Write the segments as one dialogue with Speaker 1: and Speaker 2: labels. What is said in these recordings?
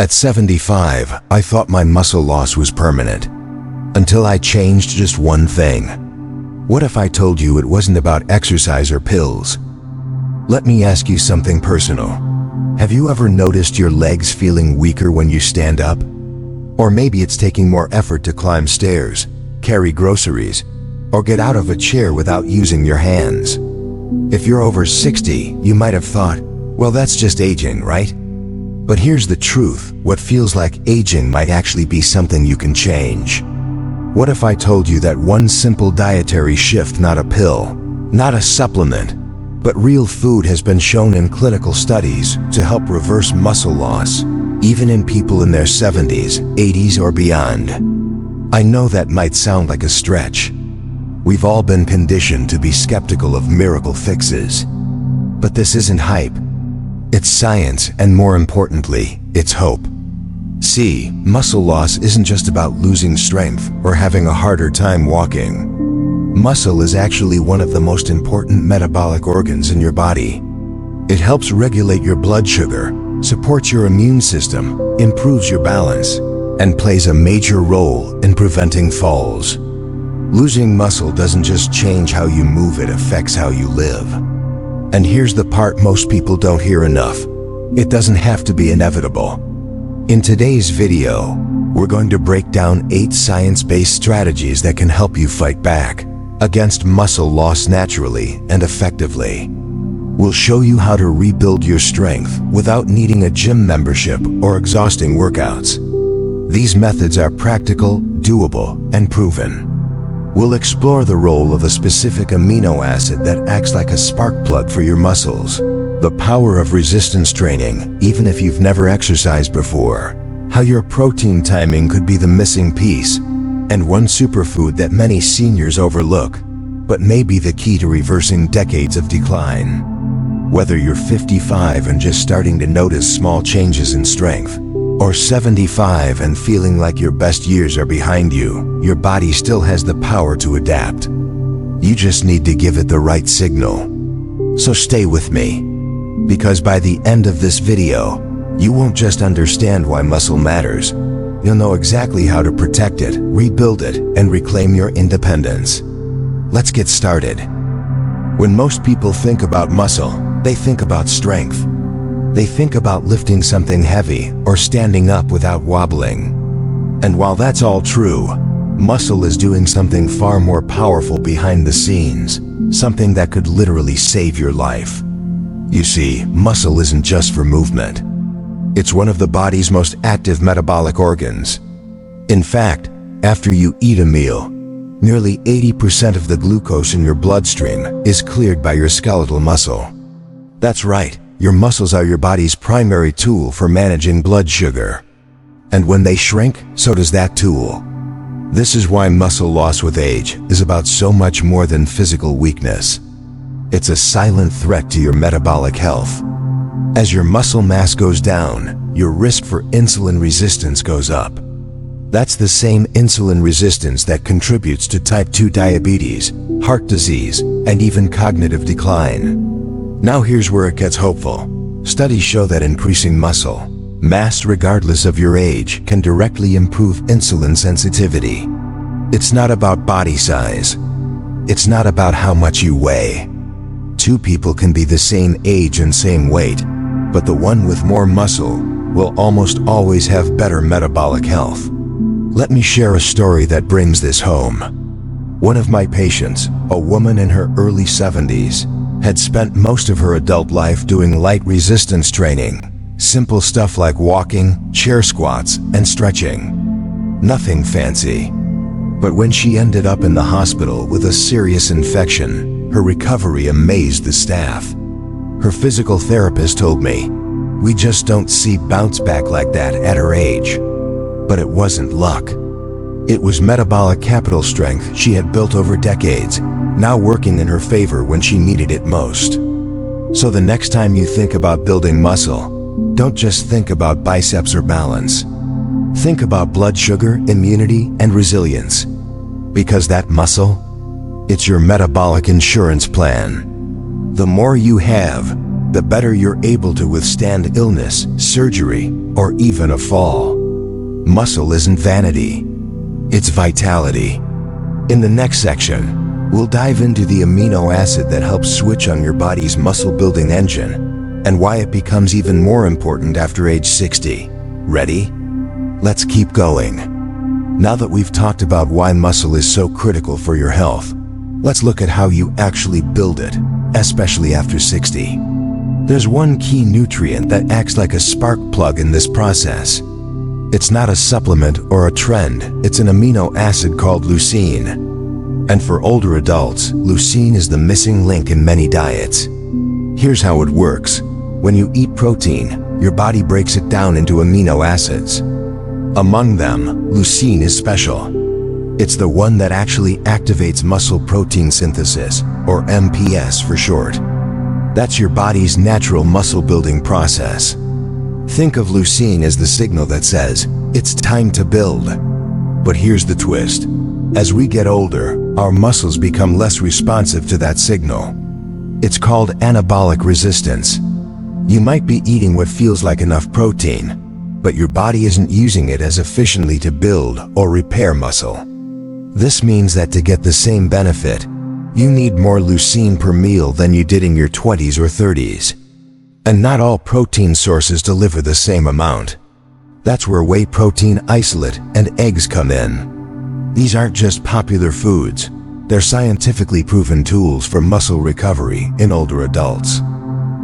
Speaker 1: At 75, I thought my muscle loss was permanent. Until I changed just one thing. What if I told you it wasn't about exercise or pills? Let me ask you something personal. Have you ever noticed your legs feeling weaker when you stand up? Or maybe it's taking more effort to climb stairs, carry groceries, or get out of a chair without using your hands. If you're over 60, you might have thought, well, that's just aging, right? But here's the truth, what feels like aging might actually be something you can change. What if I told you that one simple dietary shift, not a pill, not a supplement, but real food has been shown in clinical studies to help reverse muscle loss, even in people in their 70s, 80s, or beyond? I know that might sound like a stretch. We've all been conditioned to be skeptical of miracle fixes. But this isn't hype. It's science, and more importantly, it's hope. See, muscle loss isn't just about losing strength or having a harder time walking. Muscle is actually one of the most important metabolic organs in your body. It helps regulate your blood sugar, supports your immune system, improves your balance, and plays a major role in preventing falls. Losing muscle doesn't just change how you move, it affects how you live. And here's the part most people don't hear enough. It doesn't have to be inevitable. In today's video, we're going to break down 8 science-based strategies that can help you fight back against muscle loss naturally and effectively. We'll show you how to rebuild your strength without needing a gym membership or exhausting workouts. These methods are practical, doable, and proven. We'll explore the role of a specific amino acid that acts like a spark plug for your muscles, the power of resistance training, even if you've never exercised before, how your protein timing could be the missing piece, and one superfood that many seniors overlook, but may be the key to reversing decades of decline. Whether you're 55 and just starting to notice small changes in strength, or 75 and feeling like your best years are behind you, your body still has the power to adapt. You just need to give it the right signal. So stay with me, because by the end of this video, you won't just understand why muscle matters. You'll know exactly how to protect it, rebuild it, and reclaim your independence. Let's get started. When most people think about muscle, they think about strength. They think about lifting something heavy or standing up without wobbling. And while that's all true, muscle is doing something far more powerful behind the scenes, something that could literally save your life. You see, muscle isn't just for movement. It's one of the body's most active metabolic organs. In fact, after you eat a meal, nearly 80% of the glucose in your bloodstream is cleared by your skeletal muscle. That's right, your muscles are your body's primary tool for managing blood sugar. And when they shrink, so does that tool. This is why muscle loss with age is about so much more than physical weakness. It's a silent threat to your metabolic health. As your muscle mass goes down, your risk for insulin resistance goes up. That's the same insulin resistance that contributes to type 2 diabetes, heart disease, and even cognitive decline. Now here's where it gets hopeful. Studies show that increasing muscle mass regardless of your age can directly improve insulin sensitivity. It's not about body size. It's not about how much you weigh. 2 people can be the same age and same weight, but the one with more muscle will almost always have better metabolic health. Let me share a story that brings this home. One of my patients, a woman in her early 70s, had spent most of her adult life doing light resistance training, simple stuff like walking, chair squats, and stretching. Nothing fancy. But when she ended up in the hospital with a serious infection, her recovery amazed the staff. Her physical therapist told me, "We just don't see bounce back like that at her age." But it wasn't luck. It was metabolic capital strength she had built over decades, now working in her favor when she needed it most. So the next time you think about building muscle, don't just think about biceps or balance. Think about blood sugar, immunity, and resilience. Because that muscle, it's your metabolic insurance plan. The more you have, the better you're able to withstand illness, surgery, or even a fall. Muscle isn't vanity, it's vitality. In the next section, we'll dive into the amino acid that helps switch on your body's muscle-building engine and why it becomes even more important after age 60. Ready? Let's keep going. Now that we've talked about why muscle is so critical for your health, let's look at how you actually build it, especially after 60. There's one key nutrient that acts like a spark plug in this process. It's not a supplement or a trend, it's an amino acid called leucine. And for older adults, leucine is the missing link in many diets. Here's how it works. When you eat protein, your body breaks it down into amino acids. Among them, leucine is special. It's the one that actually activates muscle protein synthesis, or MPS for short. That's your body's natural muscle-building process. Think of leucine as the signal that says, it's time to build. But here's the twist. As we get older, our muscles become less responsive to that signal. It's called anabolic resistance. You might be eating what feels like enough protein, but your body isn't using it as efficiently to build or repair muscle. This means that to get the same benefit, you need more leucine per meal than you did in your 20s or 30s. And not all protein sources deliver the same amount. That's where whey protein isolate and eggs come in. These aren't just popular foods, they're scientifically proven tools for muscle recovery in older adults.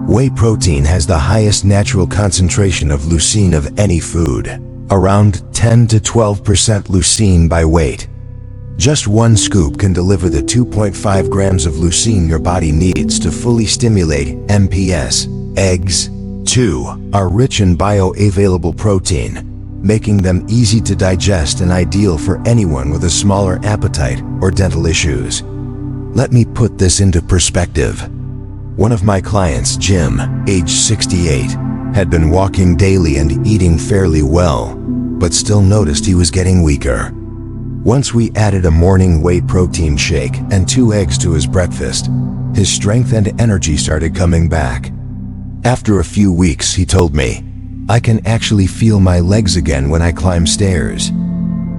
Speaker 1: Whey protein has the highest natural concentration of leucine of any food, around 10 to 12% leucine by weight. Just one scoop can deliver the 2.5 grams of leucine your body needs to fully stimulate MPS. Eggs, too, are rich in bioavailable protein, making them easy to digest and ideal for anyone with a smaller appetite or dental issues. Let me put this into perspective. One of my clients, Jim, age 68, had been walking daily and eating fairly well, but still noticed he was getting weaker. Once we added a morning whey protein shake and 2 eggs to his breakfast, his strength and energy started coming back. After a few weeks, he told me, I can actually feel my legs again when I climb stairs.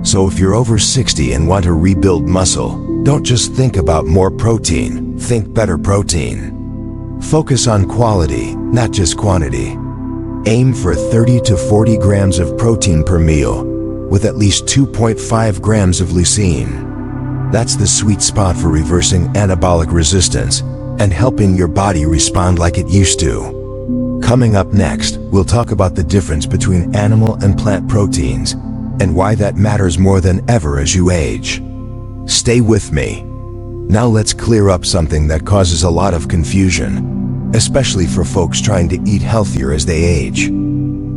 Speaker 1: So if you're over 60 and want to rebuild muscle, don't just think about more protein, think better protein. Focus on quality, not just quantity. Aim for 30 to 40 grams of protein per meal, with at least 2.5 grams of leucine. That's the sweet spot for reversing anabolic resistance and helping your body respond like it used to. Coming up next, we'll talk about the difference between animal and plant proteins and why that matters more than ever as you age. Stay with me. Now let's clear up something that causes a lot of confusion, especially for folks trying to eat healthier as they age.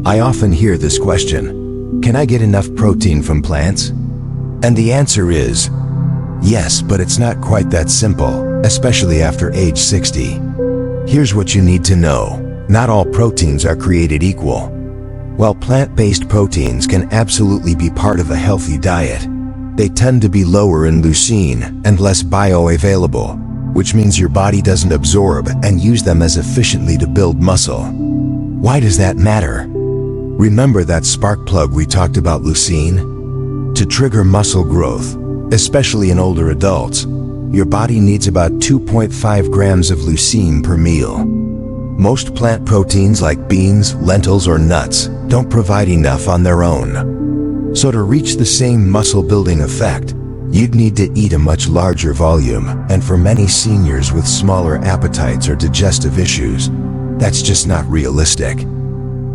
Speaker 1: I often hear this question: can I get enough protein from plants? And the answer is yes, but it's not quite that simple, especially after age 60. Here's what you need to know. Not all proteins are created equal. While plant-based proteins can absolutely be part of a healthy diet, they tend to be lower in leucine and less bioavailable, which means your body doesn't absorb and use them as efficiently to build muscle. Why does that matter? Remember that spark plug we talked about, leucine? To trigger muscle growth, especially in older adults, your body needs about 2.5 grams of leucine per meal. Most plant proteins like beans, lentils, or nuts don't provide enough on their own. So to reach the same muscle-building effect, you'd need to eat a much larger volume, and for many seniors with smaller appetites or digestive issues, that's just not realistic.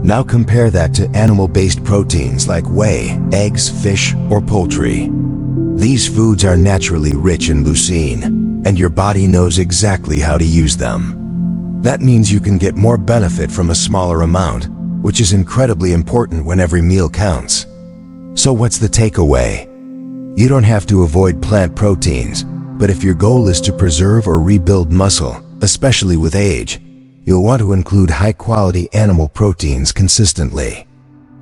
Speaker 1: Now compare that to animal-based proteins like whey, eggs, fish, or poultry. These foods are naturally rich in leucine, and your body knows exactly how to use them. That means you can get more benefit from a smaller amount, which is incredibly important when every meal counts. So what's the takeaway? You don't have to avoid plant proteins, but if your goal is to preserve or rebuild muscle, especially with age, you'll want to include high-quality animal proteins consistently.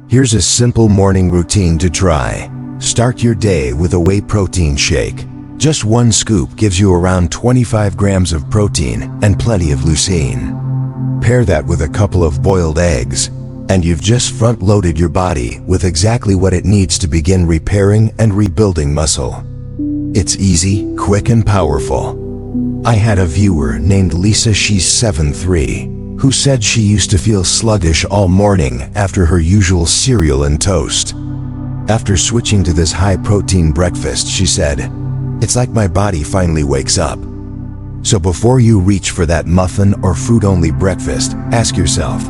Speaker 1: Here's a simple morning routine to try. Start your day with a whey protein shake. Just one scoop gives you around 25 grams of protein and plenty of leucine. Pair that with a couple of boiled eggs, and you've just front-loaded your body with exactly what it needs to begin repairing and rebuilding muscle. It's easy, quick, and powerful. I had a viewer named Lisa, she's 7'3", who said she used to feel sluggish all morning after her usual cereal and toast. After switching to this high-protein breakfast, she said, "It's like my body finally wakes up." So before you reach for that muffin or fruit-only breakfast, ask yourself,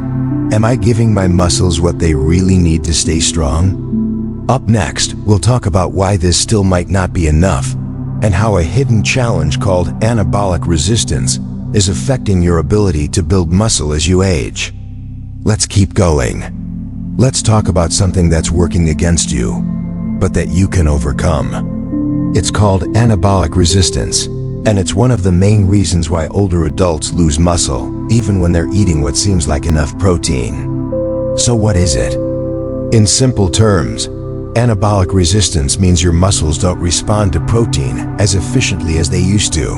Speaker 1: am I giving my muscles what they really need to stay strong? Up next, we'll talk about why this still might not be enough, and how a hidden challenge called anabolic resistance is affecting your ability to build muscle as you age. Let's keep going. Let's talk about something that's working against you, but that you can overcome. It's called anabolic resistance, and it's one of the main reasons why older adults lose muscle, even when they're eating what seems like enough protein. So what is it? In simple terms, anabolic resistance means your muscles don't respond to protein as efficiently as they used to.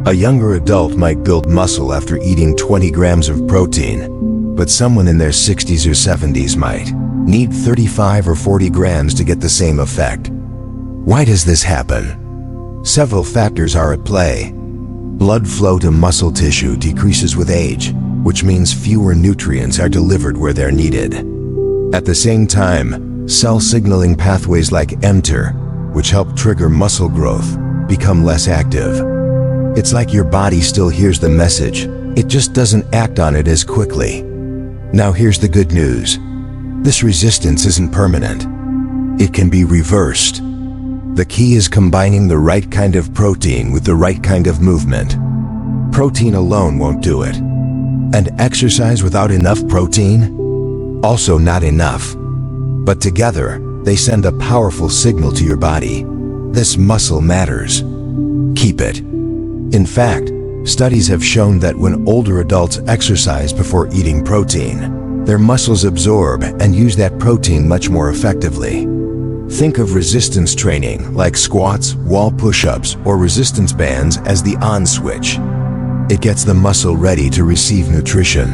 Speaker 1: A younger adult might build muscle after eating 20 grams of protein, but someone in their 60s or 70s might need 35 or 40 grams to get the same effect. Why does this happen? Several factors are at play. Blood flow to muscle tissue decreases with age, which means fewer nutrients are delivered where they're needed. At the same time, cell signaling pathways like mTOR, which help trigger muscle growth, become less active. It's like your body still hears the message, it just doesn't act on it as quickly. Now here's the good news. This resistance isn't permanent. It can be reversed. The key is combining the right kind of protein with the right kind of movement. Protein alone won't do it. And exercise without enough protein? Also not enough. But together, they send a powerful signal to your body. This muscle matters. Keep it. In fact, studies have shown that when older adults exercise before eating protein, their muscles absorb and use that protein much more effectively. Think of resistance training like squats, wall push-ups, or resistance bands as the on switch. It gets the muscle ready to receive nutrition.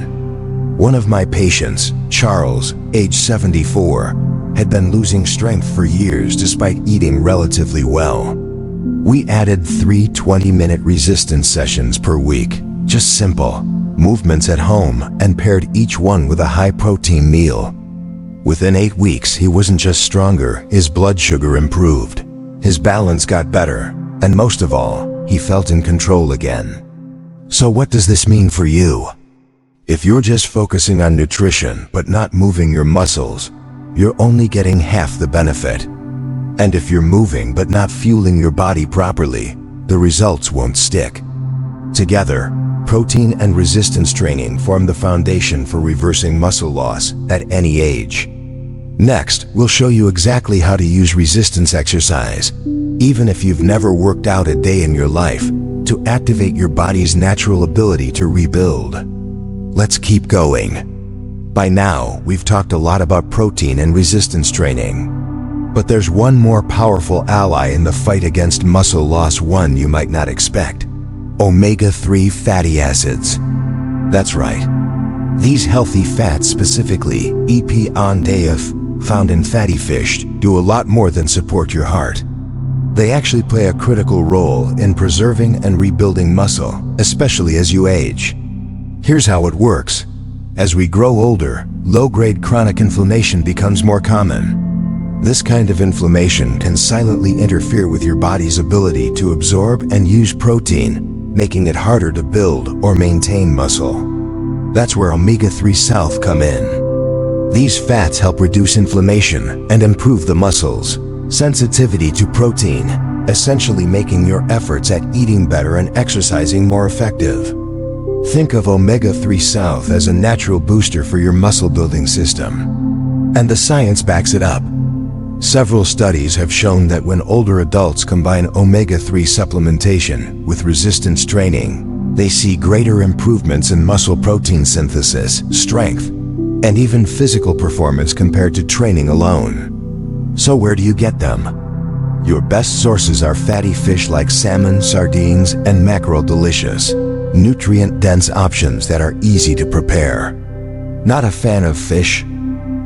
Speaker 1: One of my patients, Charles, age 74, had been losing strength for years despite eating relatively well. We added 3 20-minute resistance sessions per week, just simple movements at home, and paired each one with a high-protein meal. Within 8 weeks, he wasn't just stronger, his blood sugar improved, his balance got better, and most of all, he felt in control again. So what does this mean for you? If you're just focusing on nutrition but not moving your muscles, you're only getting half the benefit. And if you're moving but not fueling your body properly, the results won't stick. Together, protein and resistance training form the foundation for reversing muscle loss at any age. Next, we'll show you exactly how to use resistance exercise, even if you've never worked out a day in your life, to activate your body's natural ability to rebuild. Let's keep going. By now, we've talked a lot about protein and resistance training. But there's one more powerful ally in the fight against muscle loss, one you might not expect. Omega-3 fatty acids. That's right. These healthy fats, specifically EPA, found in fatty fish, do a lot more than support your heart. They actually play a critical role in preserving and rebuilding muscle, especially as you age. Here's how it works. As we grow older, low-grade chronic inflammation becomes more common. This kind of inflammation can silently interfere with your body's ability to absorb and use protein, making it harder to build or maintain muscle. That's where omega-3 South come in. These fats help reduce inflammation and improve the muscles' sensitivity to protein, essentially making your efforts at eating better and exercising more effective. Think of omega-3 South as a natural booster for your muscle-building system. And the science backs it up. Several studies have shown that when older adults combine omega-3 supplementation with resistance training, they see greater improvements in muscle protein synthesis, strength, and even physical performance compared to training alone. So where do you get them? Your best sources are fatty fish like salmon, sardines, and mackerel delicious. nutrient-dense options that are easy to prepare. Not a fan of fish?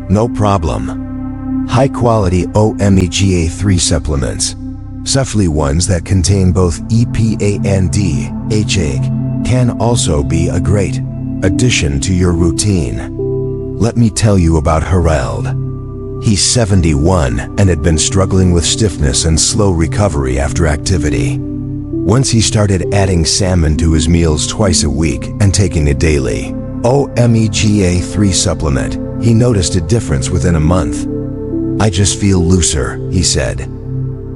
Speaker 1: No problem. High-quality omega-3 supplements, especially ones that contain both EPA and DHA, can also be a great addition to your routine. Let me tell you about Harold. He's 71 and had been struggling with stiffness and slow recovery after activity. Once he started adding salmon to his meals twice a week and taking a daily omega-3 supplement, he noticed a difference within a month. "I just feel looser," he said.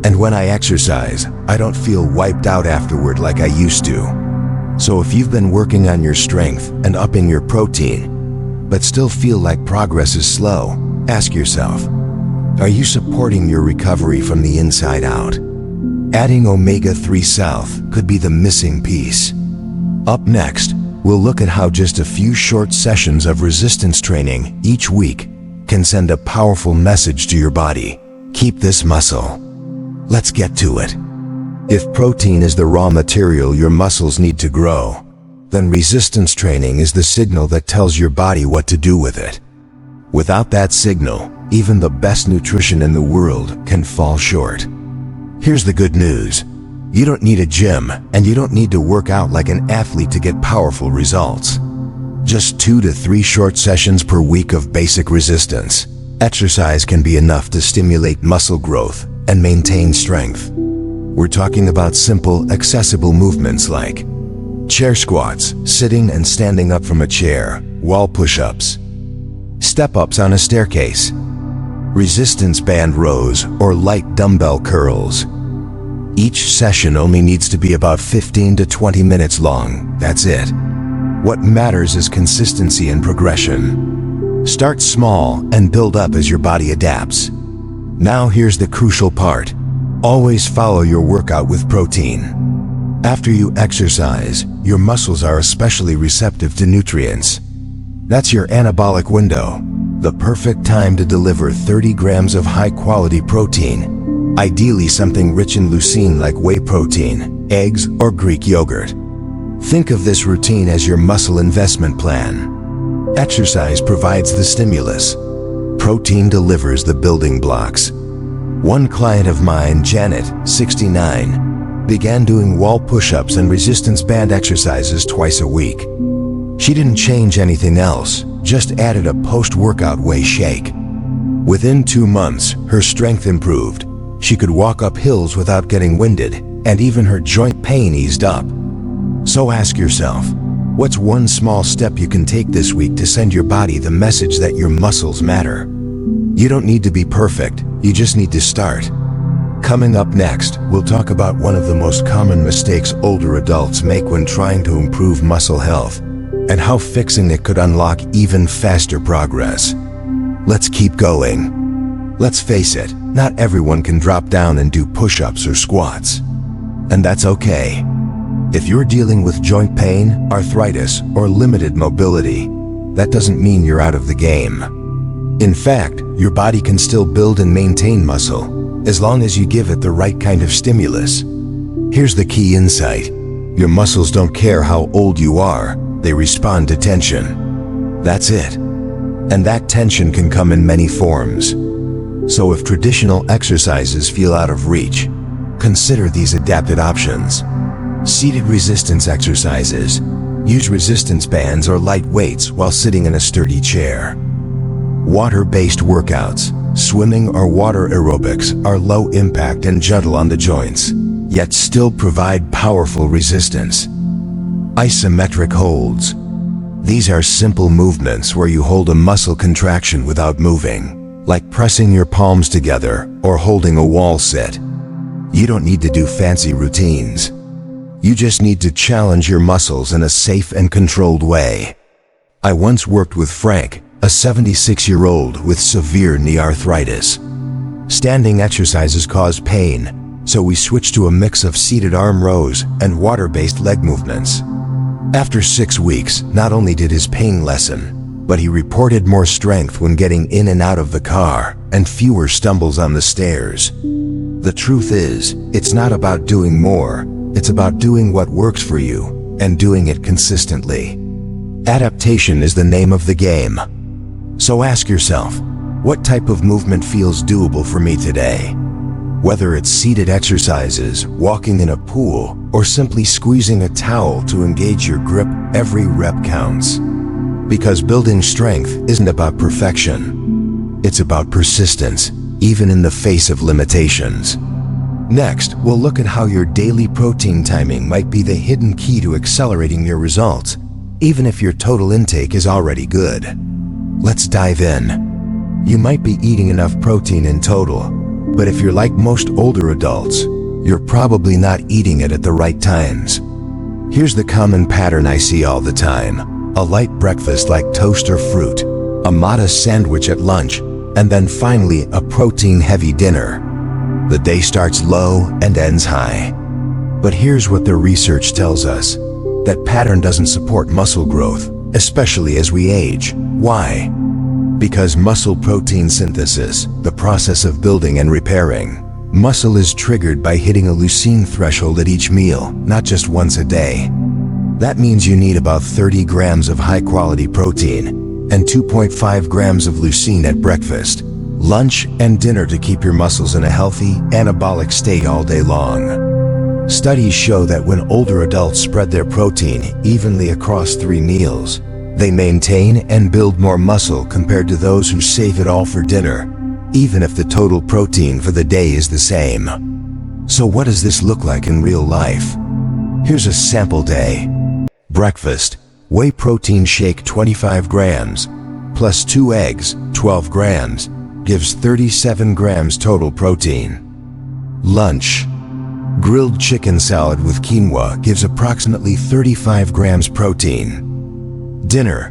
Speaker 1: "And when I exercise, I don't feel wiped out afterward like I used to." So if you've been working on your strength and upping your protein, but still feel like progress is slow, ask yourself, are you supporting your recovery from the inside out? Adding omega-3 South could be the missing piece. Up next, we'll look at how just a few short sessions of resistance training each week can send a powerful message to your body. Keep this muscle. Let's get to it. If protein is the raw material your muscles need to grow, then resistance training is the signal that tells your body what to do with it. Without that signal, even the best nutrition in the world can fall short. Here's the good news. You don't need a gym, and you don't need to work out like an athlete to get powerful results. Just 2 to 3 short sessions per week of basic resistance exercise can be enough to stimulate muscle growth and maintain strength. We're talking about simple, accessible movements like chair squats, sitting and standing up from a chair, wall push-ups, step-ups on a staircase, resistance band rows, or light dumbbell curls. Each session only needs to be about 15 to 20 minutes long. That's it. What matters is consistency and progression. Start small and build up as your body adapts. Now here's the crucial part. Always follow your workout with protein. After you exercise, your muscles are especially receptive to nutrients. That's your anabolic window, the perfect time to deliver 30 grams of high-quality protein, ideally something rich in leucine like whey protein, eggs, or Greek yogurt. Think of this routine as your muscle investment plan. Exercise provides the stimulus. Protein delivers the building blocks. One client of mine, Janet, 69, began doing wall push-ups and resistance band exercises twice a week. She didn't change anything else, just added a post-workout whey shake. Within 2 months, her strength improved. She could walk up hills without getting winded, and even her joint pain eased up. So ask yourself, what's one small step you can take this week to send your body the message that your muscles matter? You don't need to be perfect, you just need to start. Coming up next, we'll talk about one of the most common mistakes older adults make when trying to improve muscle health, and how fixing it could unlock even faster progress. Let's keep going. Let's face it, not everyone can drop down and do push-ups or squats. And that's okay. If you're dealing with joint pain, arthritis, or limited mobility, that doesn't mean you're out of the game. In fact, your body can still build and maintain muscle, as long as you give it the right kind of stimulus. Here's the key insight. Your muscles don't care how old you are, they respond to tension. That's it. And that tension can come in many forms. So if traditional exercises feel out of reach, consider these adapted options. Seated resistance exercises. Use resistance bands or light weights while sitting in a sturdy chair. Water-based workouts. Swimming or water aerobics are low impact and gentle on the joints, yet still provide powerful resistance. Isometric holds. These are simple movements where you hold a muscle contraction without moving, like pressing your palms together or holding a wall sit. You don't need to do fancy routines. You just need to challenge your muscles in a safe and controlled way. I once worked with Frank, a 76-year-old with severe knee arthritis. Standing exercises cause pain, so we switched to a mix of seated arm rows and water-based leg movements. After 6 weeks, not only did his pain lessen, but he reported more strength when getting in and out of the car and fewer stumbles on the stairs. The truth is, it's not about doing more, it's about doing what works for you, and doing it consistently. Adaptation is the name of the game. So ask yourself, what type of movement feels doable for me today? Whether it's seated exercises, walking in a pool, or simply squeezing a towel to engage your grip, every rep counts. Because building strength isn't about perfection. It's about persistence, even in the face of limitations. Next, we'll look at how your daily protein timing might be the hidden key to accelerating your results, even if your total intake is already good. Let's dive in. You might be eating enough protein in total, but if you're like most older adults, you're probably not eating it at the right times. Here's the common pattern I see all the time. A light breakfast like toast or fruit, a modest sandwich at lunch, and then finally a protein-heavy dinner. The day starts low and ends high. But here's what the research tells us. That pattern doesn't support muscle growth, especially as we age. Why? Because muscle protein synthesis, the process of building and repairing, muscle is triggered by hitting a leucine threshold at each meal, not just once a day. That means you need about 30 grams of high-quality protein and 2.5 grams of leucine at breakfast, lunch, and dinner to keep your muscles in a healthy, anabolic state all day long. Studies show that when older adults spread their protein evenly across 3 meals, they maintain and build more muscle compared to those who save it all for dinner, even if the total protein for the day is the same. So what does this look like in real life? Here's a sample day. Breakfast, whey protein shake 25 grams, plus 2 eggs, 12 grams, gives 37 grams total protein. Lunch, grilled chicken salad with quinoa gives approximately 35 grams protein. Dinner,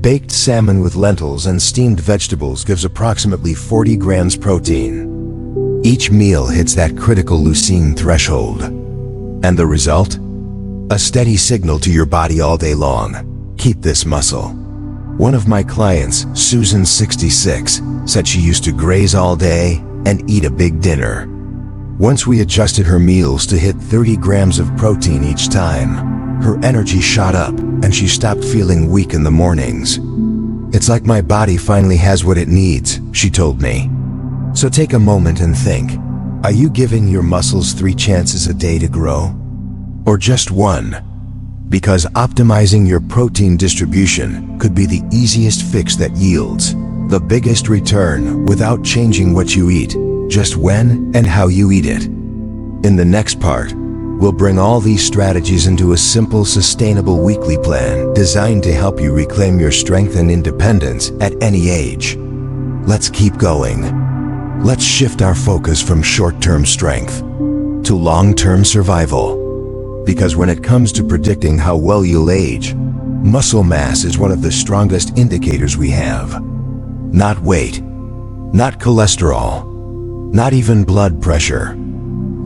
Speaker 1: baked salmon with lentils and steamed vegetables gives approximately 40 grams protein. Each meal hits that critical leucine threshold. And the result? A steady signal to your body all day long. Keep this muscle. One of my clients, Susan, 66, said she used to graze all day and eat a big dinner. Once we adjusted her meals to hit 30 grams of protein each time, her energy shot up and she stopped feeling weak in the mornings. It's like my body finally has what it needs, she told me. So take a moment and think, are you giving your muscles 3 chances a day to grow? Or just 1? Because optimizing your protein distribution could be the easiest fix that yields the biggest return without changing what you eat, just when and how you eat it. In the next part, we'll bring all these strategies into a simple, sustainable weekly plan designed to help you reclaim your strength and independence at any age. Let's keep going. Let's shift our focus from short-term strength to long-term survival. Because when it comes to predicting how well you'll age, muscle mass is one of the strongest indicators we have. Not weight, not cholesterol, not even blood pressure.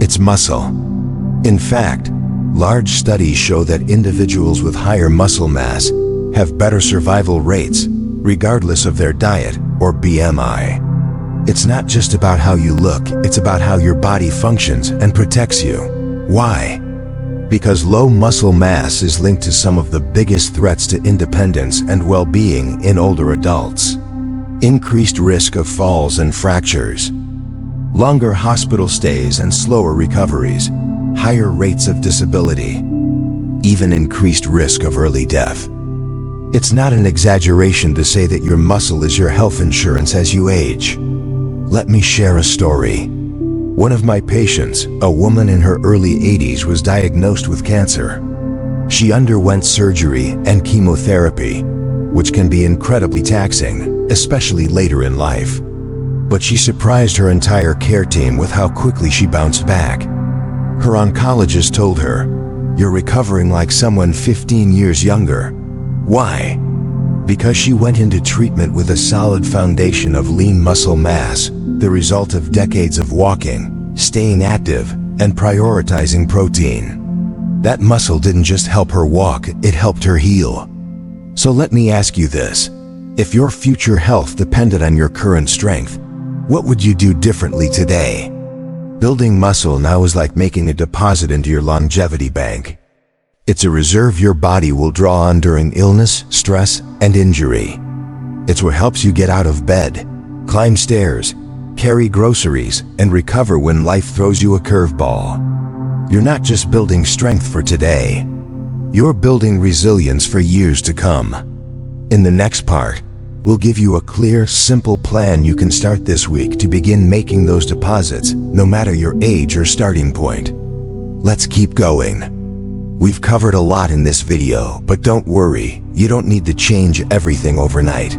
Speaker 1: It's muscle. In fact, large studies show that individuals with higher muscle mass have better survival rates, regardless of their diet or BMI. It's not just about how you look, it's about how your body functions and protects you. Why? Because low muscle mass is linked to some of the biggest threats to independence and well-being in older adults. Increased risk of falls and fractures, longer hospital stays and slower recoveries, higher rates of disability, even increased risk of early death. It's not an exaggeration to say that your muscle is your health insurance as you age. Let me share a story. One of my patients, a woman in her early 80s, was diagnosed with cancer. She underwent surgery and chemotherapy, which can be incredibly taxing, especially later in life. But she surprised her entire care team with how quickly she bounced back. Her oncologist told her, "You're recovering like someone 15 years younger." Why? Because she went into treatment with a solid foundation of lean muscle mass, the result of decades of walking, staying active, and prioritizing protein. That muscle didn't just help her walk, it helped her heal. So let me ask you this. If your future health depended on your current strength, what would you do differently today? Building muscle now is like making a deposit into your longevity bank. It's a reserve your body will draw on during illness, stress, and injury. It's what helps you get out of bed, climb stairs, carry groceries, and recover when life throws you a curveball. You're not just building strength for today. You're building resilience for years to come. In the next part, we'll give you a clear, simple plan you can start this week to begin making those deposits, no matter your age or starting point. Let's keep going. We've covered a lot in this video, but don't worry, you don't need to change everything overnight.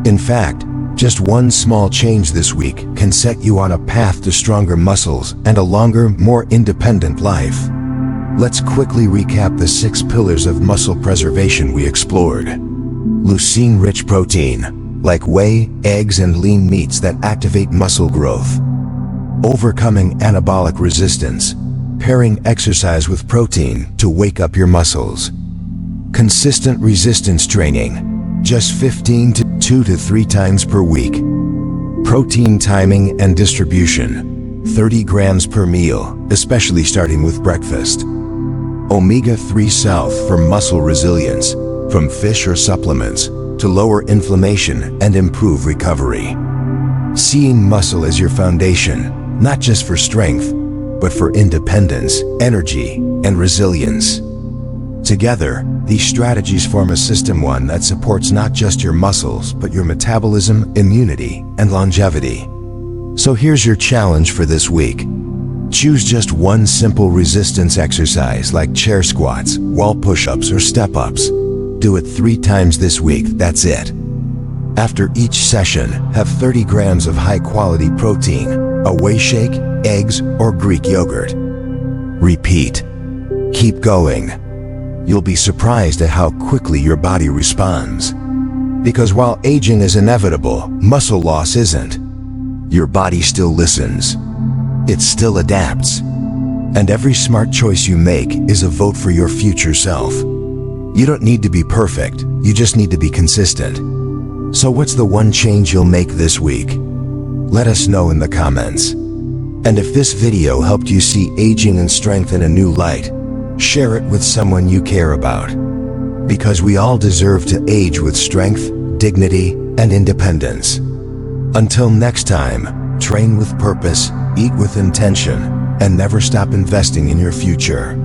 Speaker 1: In fact, just one small change this week can set you on a path to stronger muscles and a longer, more independent life. Let's quickly recap the 6 pillars of muscle preservation we explored. Leucine-rich protein, like whey, eggs, and lean meats that activate muscle growth. Overcoming anabolic resistance, pairing exercise with protein to wake up your muscles. Consistent resistance training, just 15 to 2 to 3 times per week. Protein timing and distribution, 30 grams per meal, especially starting with breakfast. Omega-3 South for muscle resilience, from fish or supplements, to lower inflammation and improve recovery. Seeing muscle as your foundation, not just for strength, but for independence, energy, and resilience. Together, these strategies form a system that supports not just your muscles, but your metabolism, immunity, and longevity. So here's your challenge for this week. Choose just one simple resistance exercise like chair squats, wall push-ups, or step-ups. Do it 3 times this week, that's it. After each session, have 30 grams of high-quality protein, a whey shake, eggs, or Greek yogurt. Repeat. Keep going. You'll be surprised at how quickly your body responds. Because while aging is inevitable, muscle loss isn't. Your body still listens. It still adapts. And every smart choice you make is a vote for your future self. You don't need to be perfect, you just need to be consistent. So what's the one change you'll make this week? Let us know in the comments. And if this video helped you see aging and strength in a new light, share it with someone you care about. Because we all deserve to age with strength, dignity, and independence. Until next time, train with purpose, eat with intention, and never stop investing in your future.